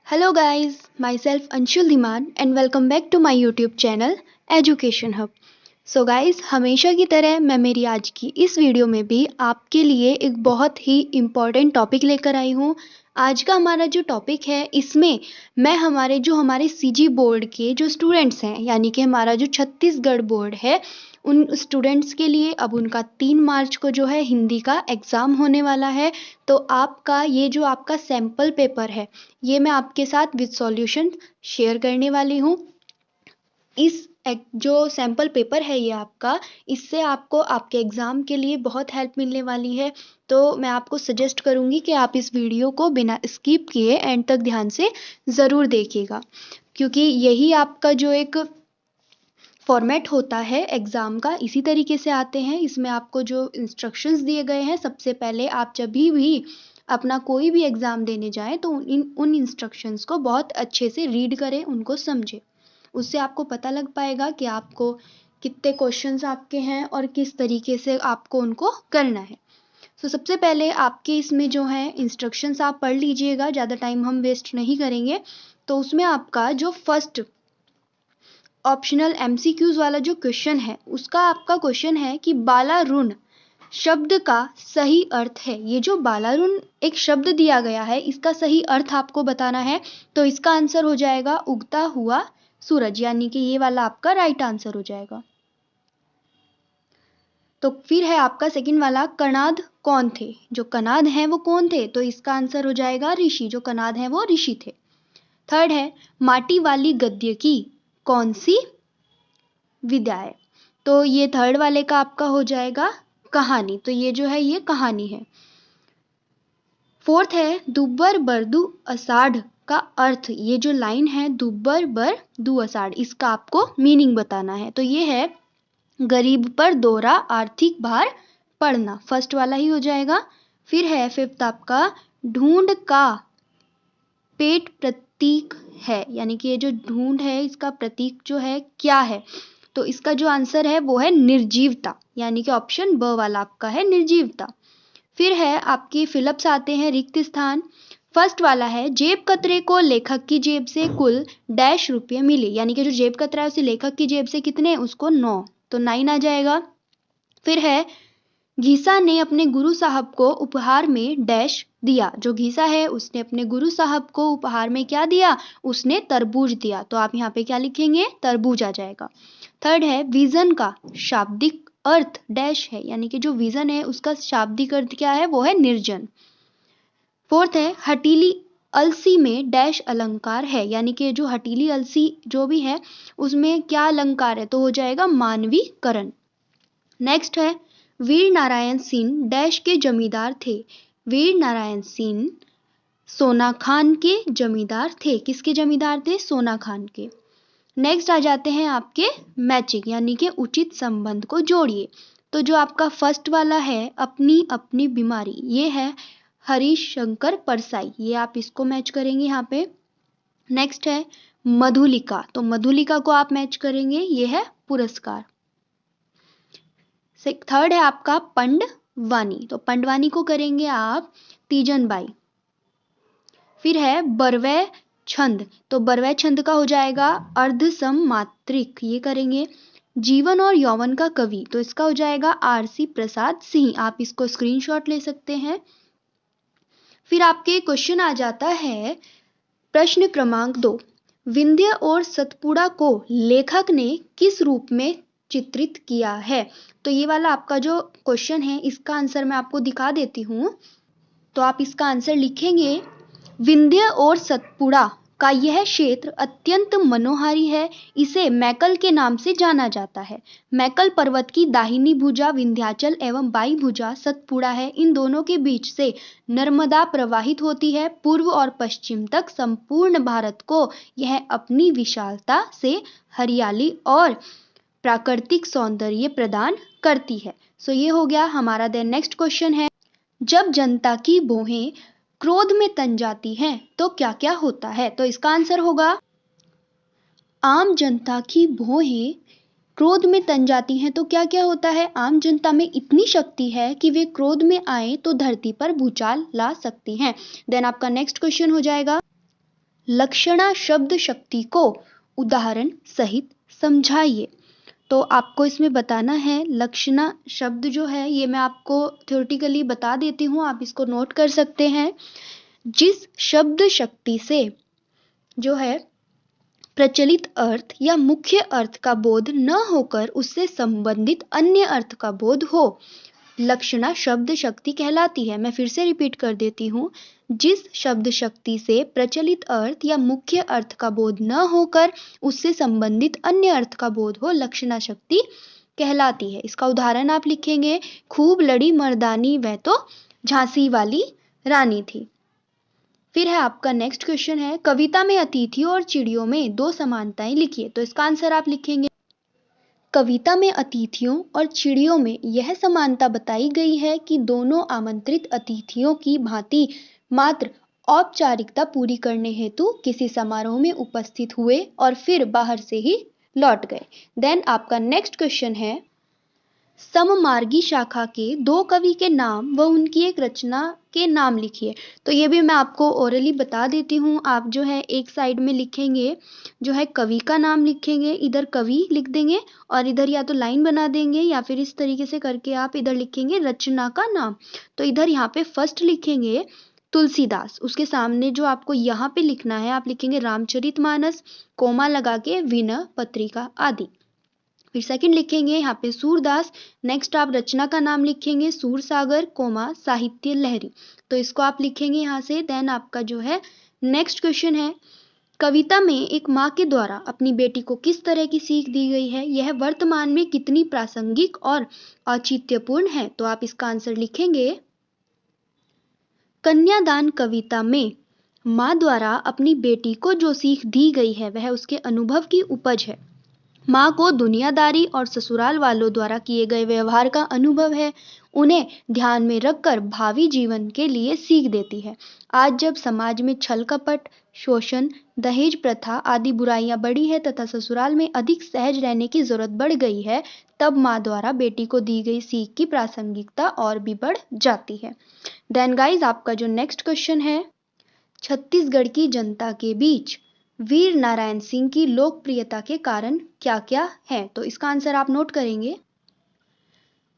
Hello guys, myself Anshul Dhiman and welcome back to my YouTube channel Education Hub. So guys, हमेशा की तरह मैं मेरी आज की इस वीडियो में भी आपके लिए एक बहुत ही इम्पॉर्टेंट टॉपिक लेकर आई हूँ। आज का हमारा जो टॉपिक है इसमें मैं हमारे सीजी बोर्ड के जो स्टूडेंट्स हैं, यानी कि हमारा जो छत्तीसगढ़ बोर्ड है, उन स्टूडेंट्स के लिए अब उनका 3 मार्च को जो है हिंदी का एग्ज़ाम होने वाला है। तो आपका ये जो आपका सैम्पल पेपर है, ये मैं आपके साथ विद सॉल्यूशन शेयर करने वाली हूँ। इस जो सैम्पल पेपर है ये आपका, इससे आपको आपके एग्ज़ाम के लिए बहुत हेल्प मिलने वाली है। तो मैं आपको सजेस्ट करूँगी कि आप इस वीडियो को बिना स्किप किए एंड तक ध्यान से ज़रूर देखिएगा, क्योंकि यही आपका जो एक फॉर्मेट होता है एग्ज़ाम का, इसी तरीके से आते हैं। इसमें आपको जो इंस्ट्रक्शंस दिए गए हैं, सबसे पहले आप जब भी अपना कोई भी एग्ज़ाम देने जाएं तो उन इंस्ट्रक्शंस को बहुत अच्छे से रीड करें, उनको समझें। उससे आपको पता लग पाएगा कि आपको कितने क्वेश्चंस आपके हैं और किस तरीके से आपको उनको करना है। तो सबसे पहले आपके इसमें जो है इंस्ट्रक्शंस आप पढ़ लीजिएगा, ज़्यादा टाइम हम वेस्ट नहीं करेंगे। तो उसमें आपका जो फर्स्ट ऑप्शनल एमसीक्यूज वाला जो क्वेश्चन है, उसका आपका क्वेश्चन है कि बालारुण शब्द का सही अर्थ है। ये जो बालारुण एक शब्द दिया गया है, इसका सही अर्थ आपको बताना है। तो इसका आंसर हो जाएगा उगता हुआ सूरज, यानी कि ये वाला आपका राइट आंसर हो जाएगा। तो फिर है आपका सेकंड वाला, कणाद कौन थे? जो कणाद हैं वो कौन थे? तो इसका आंसर हो जाएगा ऋषि। जो कणाद हैं वो ऋषि थे। थर्ड है, माटी वाली गद्य की कौन सी विधा है? तो ये थर्ड वाले का आपका हो जाएगा कहानी। तो ये जो है ये कहानी है। फोर्थ है, दुब्बर बरदू अषाढ़ का अर्थ। ये जो लाइन है दुब्बर बर दू अषाढ़, इसका आपको मीनिंग बताना है। तो ये है गरीब पर दोहरा आर्थिक भार पड़ना, फर्स्ट वाला ही हो जाएगा। फिर है फिफ्थ आपका, ढूंढ का पेट प्रतीक है, यानी कि ये जो ढूंढ है इसका प्रतीक जो है क्या है? तो इसका जो आंसर है वो है निर्जीवता, यानी कि ऑप्शन ब वाला आपका है निर्जीवता। फिर है आपकी फिलप्स आते हैं रिक्त स्थान। फर्स्ट वाला है, जेब कतरे को लेखक की जेब से कुल डैश रुपये मिले, यानी कि जो जेब कतरा है उसे लेखक की जेब से कितने? उसको 9, तो 9 आ जाएगा। फिर है, घीसा ने अपने गुरु साहब को उपहार में डैश दिया। जो घीसा है उसने अपने गुरु साहब को उपहार में क्या दिया? उसने तरबूज दिया। तो आप यहाँ पे क्या लिखेंगे? तरबूज आ जाएगा। थर्ड है, विजन का शाब्दिक अर्थ डैश है, यानी कि जो विजन है उसका शाब्दिक अर्थ क्या है? वो है निर्जन। फोर्थ है, हटीली अलसी में डैश अलंकार है, यानी कि जो हटीली अलसी जो भी है उसमें क्या अलंकार है? तो हो जाएगा मानवीकरण। नेक्स्ट है, वीर नारायण सिंह डैश के जमींदार थे। वीर नारायण सिंह सोना खान के जमींदार थे। किसके जमींदार थे? सोना खान के। नेक्स्ट आ जाते हैं आपके मैचिंग, यानी कि उचित संबंध को जोड़िए। तो जो आपका फर्स्ट वाला है अपनी अपनी बीमारी, ये है हरीश शंकर परसाई, ये आप इसको मैच करेंगे यहाँ पे। नेक्स्ट है मधुलिका, तो मधुलिका को आप मैच करेंगे, ये है पुरस्कार। थर्ड है आपका पंडवानी, तो पंडवानी को करेंगे आप तीजन बाई। फिर है बरवै छंद, तो बरवै छंद का हो जाएगा अर्धसमात्रिक, ये करेंगे। जीवन और यौवन का कवि, तो इसका हो जाएगा आरसी प्रसाद सिंह, आप इसको स्क्रीनशॉट ले सकते हैं। फिर आपके क्वेश्चन आ जाता है प्रश्न क्रमांक 2, विंध्य और सतपुड़ा को लेखक ने किस रूप में चित्रित किया है? तो ये वाला आपका जो क्वेश्चन है इसका आंसर मैं आपको दिखा देती हूँ। तो आप इसका आंसर लिखेंगे, विंध्य और सतपुड़ा का यह क्षेत्र अत्यंत मनोहारी है। इसे मैकल के नाम से जाना जाता है। मैकल पर्वत की दाहिनी भुजा विंध्याचल एवं बाई भुजा सतपुड़ा है। इन दोनों के बीच से नर्मदा प्रवाहित होती है। पूर्व और पश्चिम तक संपूर्ण भारत को यह अपनी विशालता से हरियाली और प्राकृतिक सौंदर्य प्रदान करती है। सो ये हो गया हमारा। देन नेक्स्ट क्वेश्चन है, जब जनता की भौहें क्रोध में तन जाती हैं तो क्या क्या होता है? तो इसका आंसर होगा, आम जनता की भौहें क्रोध में तन जाती हैं तो क्या क्या होता है? आम जनता में इतनी शक्ति है कि वे क्रोध में आए तो धरती पर भूचाल ला सकती हैं। देन आपका नेक्स्ट क्वेश्चन हो जाएगा, लक्षणा शब्द शक्ति को उदाहरण सहित समझाइए। तो आपको इसमें बताना है लक्षणा शब्द जो है ये मैं आपको थ्योरेटिकली बता देती हूँ, आप इसको नोट कर सकते हैं। जिस शब्द शक्ति से जो है प्रचलित अर्थ या मुख्य अर्थ का बोध न होकर उससे संबंधित अन्य अर्थ का बोध हो, लक्षणा शब्द शक्ति कहलाती है। मैं फिर से रिपीट कर देती हूँ, जिस शब्द शक्ति से प्रचलित अर्थ या मुख्य अर्थ का बोध न होकर उससे संबंधित अन्य अर्थ का बोध हो, लक्षणा शक्ति कहलाती है। इसका उदाहरण आप लिखेंगे, खूब लड़ी मर्दानी वह तो झांसी वाली रानी थी। फिर है आपका नेक्स्ट क्वेश्चन है, कविता में अतिथियों और चिड़ियों में दो समानताएं लिखिए। तो इसका आंसर आप लिखेंगे, कविता में अतिथियों और चिड़ियों में यह समानता बताई गई है कि दोनों आमंत्रित अतिथियों की भांति मात्र औपचारिकता पूरी करने हेतु किसी समारोह में उपस्थित हुए और फिर बाहर से ही लौट गए। देन आपका नेक्स्ट क्वेश्चन है, सममार्गी शाखा के दो कवि के नाम व उनकी एक रचना के नाम लिखिए। तो ये भी मैं आपको ओरली बता देती हूँ। आप जो है एक साइड में लिखेंगे, जो है कवि का नाम लिखेंगे, इधर कवि लिख देंगे और इधर या तो लाइन बना देंगे या फिर इस तरीके से करके आप इधर लिखेंगे रचना का नाम। तो इधर यहाँ पे फर्स्ट लिखेंगे तुलसीदास, उसके सामने जो आपको यहाँ पे लिखना है आप लिखेंगे रामचरितमानस, कोमा लगा के विनय पत्रिका आदि। फिर सेकंड लिखेंगे यहाँ पे सूरदास, नेक्स्ट आप रचना का नाम लिखेंगे सूरसागर, कोमा साहित्य लहरी। तो इसको आप लिखेंगे यहाँ से। देन आपका जो है नेक्स्ट क्वेश्चन है, कविता में एक माँ के द्वारा अपनी बेटी को किस तरह की सीख दी गई है, यह वर्तमान में कितनी प्रासंगिक और औचित्यपूर्ण है। तो आप इसका आंसर लिखेंगे, कन्यादान कविता में माँ द्वारा अपनी बेटी को जो सीख दी गई है वह उसके अनुभव की उपज है। माँ को दुनियादारी और ससुराल वालों द्वारा किए गए व्यवहार का अनुभव है, उन्हें ध्यान में रखकर भावी जीवन के लिए सीख देती है। आज जब समाज में छल कपट, शोषण, दहेज प्रथा आदि बुराइयां बढ़ी है तथा ससुराल में अधिक सहज रहने की जरूरत बढ़ गई है, तब माँ द्वारा बेटी को दी गई सीख की प्रासंगिकता और भी बढ़ जाती है। देन गाइस आपका जो नेक्स्ट क्वेश्चन है, छत्तीसगढ़ की जनता के बीच वीर नारायण सिंह की लोकप्रियता के कारण क्या क्या है। तो इसका आंसर आप नोट करेंगे।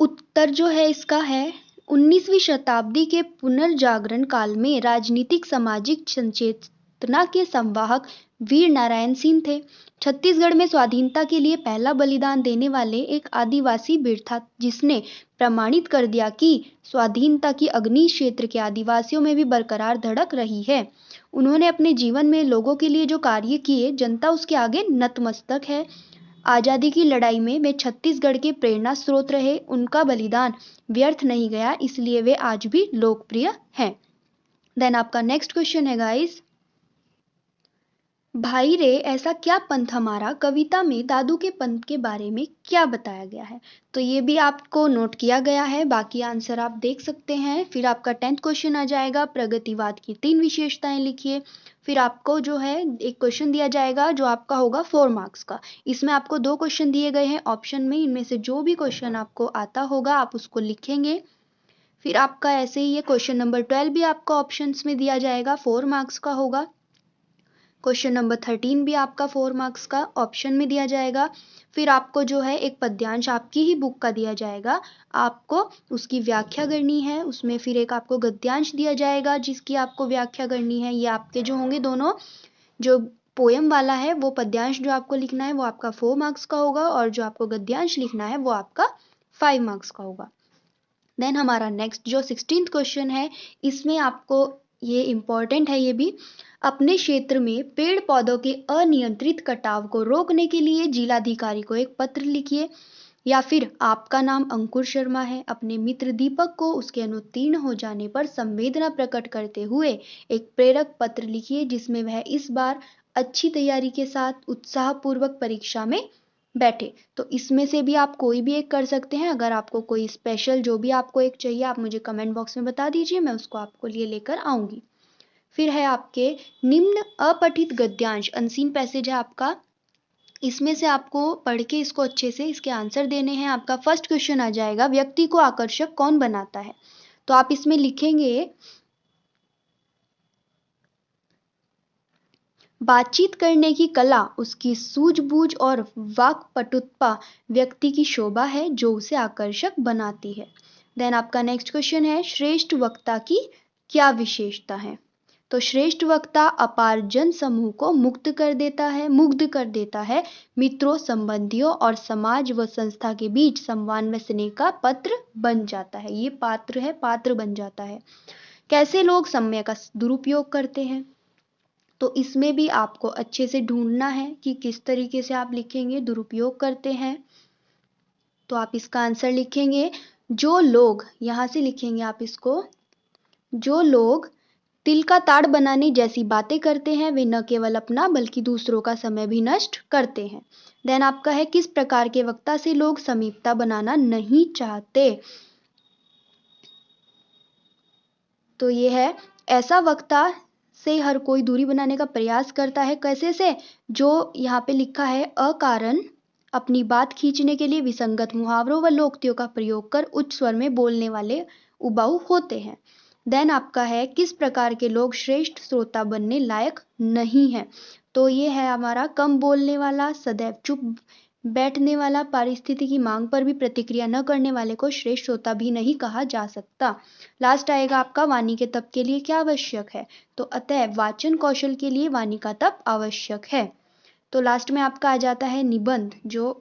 उत्तर जो है इसका है, 19वीं शताब्दी के पुनर्जागरण काल में राजनीतिक सामाजिक संचेतना के संवाहक वीर नारायण सिंह थे। छत्तीसगढ़ में स्वाधीनता के लिए पहला बलिदान देने वाले एक आदिवासी वीर था, जिसने प्रमाणित कर दिया कि स्वाधीनता की अग्नि क्षेत्र के आदिवासियों में भी बरकरार धड़क रही है। उन्होंने अपने जीवन में लोगों के लिए जो कार्य किए, जनता उसके आगे नतमस्तक है। आज़ादी की लड़ाई में वे छत्तीसगढ़ के प्रेरणा स्रोत रहे, उनका बलिदान व्यर्थ नहीं गया, इसलिए वे आज भी लोकप्रिय हैं। देन आपका नेक्स्ट क्वेश्चन है गाइस, भाई रे ऐसा क्या पंथ हमारा कविता में दादू के पंथ के बारे में क्या बताया गया है। तो ये भी आपको नोट किया गया है, बाकी आंसर आप देख सकते हैं। फिर आपका 10th क्वेश्चन आ जाएगा, प्रगतिवाद की 3 विशेषताएं लिखिए। फिर आपको जो है एक क्वेश्चन दिया जाएगा जो आपका होगा 4 मार्क्स का। इसमें आपको 2 क्वेश्चन दिए गए हैं ऑप्शन में, इनमें से जो भी क्वेश्चन आपको आता होगा आप उसको लिखेंगे। फिर आपका ऐसे ही ये क्वेश्चन नंबर 12 भी आपका ऑप्शंस में दिया जाएगा, 4 मार्क्स का होगा। क्वेश्चन नंबर 13 भी आपका 4 मार्क्स का ऑप्शन में दिया जाएगा। फिर आपको जो है एक पद्यांश आपकी ही बुक का दिया जाएगा, आपको उसकी व्याख्या करनी है। उसमें फिर एक आपको गद्यांश दिया जाएगा जिसकी आपको व्याख्या करनी है। ये आपके जो होंगे दोनों, जो पोएम वाला है वो पद्यांश जो आपको लिखना है वो आपका 4 मार्क्स का होगा और जो आपको गद्यांश लिखना है वो आपका 5 मार्क्स का होगा। देन हमारा नेक्स्ट जो 16th क्वेश्चन है, इसमें आपको ये इम्पॉर्टेंट है, ये भी अपने क्षेत्र में पेड़ पौधों के अनियंत्रित कटाव को रोकने के लिए जिलाधिकारी को एक पत्र लिखिए। या फिर आपका नाम अंकुर शर्मा है, अपने मित्र दीपक को उसके अनुत्तीर्ण हो जाने पर संवेदना प्रकट करते हुए एक प्रेरक पत्र लिखिए जिसमें वह इस बार अच्छी तैयारी के साथ उत्साहपूर्वक परीक्षा में बैठे। तो इसमें से भी आप कोई भी एक कर सकते हैं। अगर आपको कोई स्पेशल जो भी आपको एक चाहिए आप मुझे कमेंट बॉक्स में बता दीजिए, मैं उसको आपको लिए लेकर आऊंगी। फिर है आपके निम्न अपठित गद्यांश, अनसीन पैसेज है आपका, इसमें से आपको पढ़ के इसको अच्छे से इसके आंसर देने हैं। आपका फर्स्ट क्वेश्चन आ जाएगा, व्यक्ति को आकर्षक कौन बनाता है। तो आप इसमें लिखेंगे, बातचीत करने की कला उसकी सूझबूझ और वाक्पटुता व्यक्ति की शोभा है जो उसे आकर्षक बनाती है। देन आपका नेक्स्ट क्वेश्चन है, श्रेष्ठ वक्ता की क्या विशेषता है? तो श्रेष्ठ वक्ता अपार जन समूह को मुग्ध कर देता है, मित्रों, संबंधियों और समाज व संस्था के बीच संवाद व स्नेह का पत्र बन जाता है। ये पात्र बन जाता है। कैसे लोग समय का दुरुपयोग करते हैं? तो इसमें भी आपको अच्छे से ढूंढना है कि किस तरीके से आप लिखेंगे दुरुपयोग करते हैं। तो आप इसका आंसर लिखेंगे, जो लोग, यहां से लिखेंगे आप इसको, जो लोग तिल का ताड़ बनाने जैसी बातें करते हैं वे न केवल अपना बल्कि दूसरों का समय भी नष्ट करते हैं। देन आपका है, किस प्रकार के वक्ता से लोग समीपता बनाना नहीं चाहते? तो ये है, ऐसा वक्ता से हर कोई दूरी बनाने का प्रयास करता है। कैसे से? जो यहाँ पे लिखा है, अकारण अपनी बात खींचने के लिए विसंगत मुहावरों व लोकोक्तियों का प्रयोग कर उच्च स्वर में बोलने वाले उबाऊ होते हैं। देन आपका है, किस प्रकार के लोग श्रेष्ठ श्रोता बनने लायक नहीं है? तो ये है हमारा कम बोलने वाला, सदैव चुप बैठने वाला, परिस्थिति की मांग पर भी प्रतिक्रिया न करने वाले को श्रेष्ठ श्रोता भी नहीं कहा जा सकता। लास्ट आएगा आपका, वाणी के तप के लिए क्या आवश्यक है? तो अतः वाचन कौशल के लिए वाणी का तप आवश्यक है। तो लास्ट में आपका आ जाता है निबंध, जो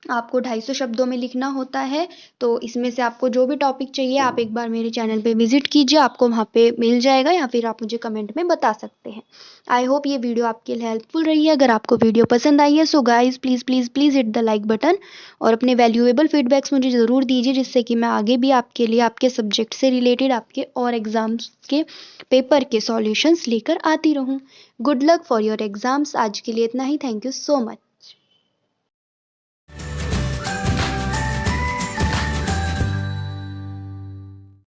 आपको 250 शब्दों में लिखना होता है। तो इसमें से आपको जो भी टॉपिक चाहिए आप एक बार मेरे चैनल पे विजिट कीजिए, आपको वहाँ पे मिल जाएगा, या फिर आप मुझे कमेंट में बता सकते हैं। आई होप ये वीडियो आपके लिए हेल्पफुल रही है। अगर आपको वीडियो पसंद आई है so guys please please please hit the like button और अपने वैल्यूएबल फीडबैक्स मुझे ज़रूर दीजिए, जिससे कि मैं आगे भी आपके लिए आपके सब्जेक्ट से रिलेटेड आपके और एग्जाम्स के पेपर के सॉल्यूशंस लेकर आती रहूँ। Good luck for your exams. आज के लिए इतना ही। Thank you so much.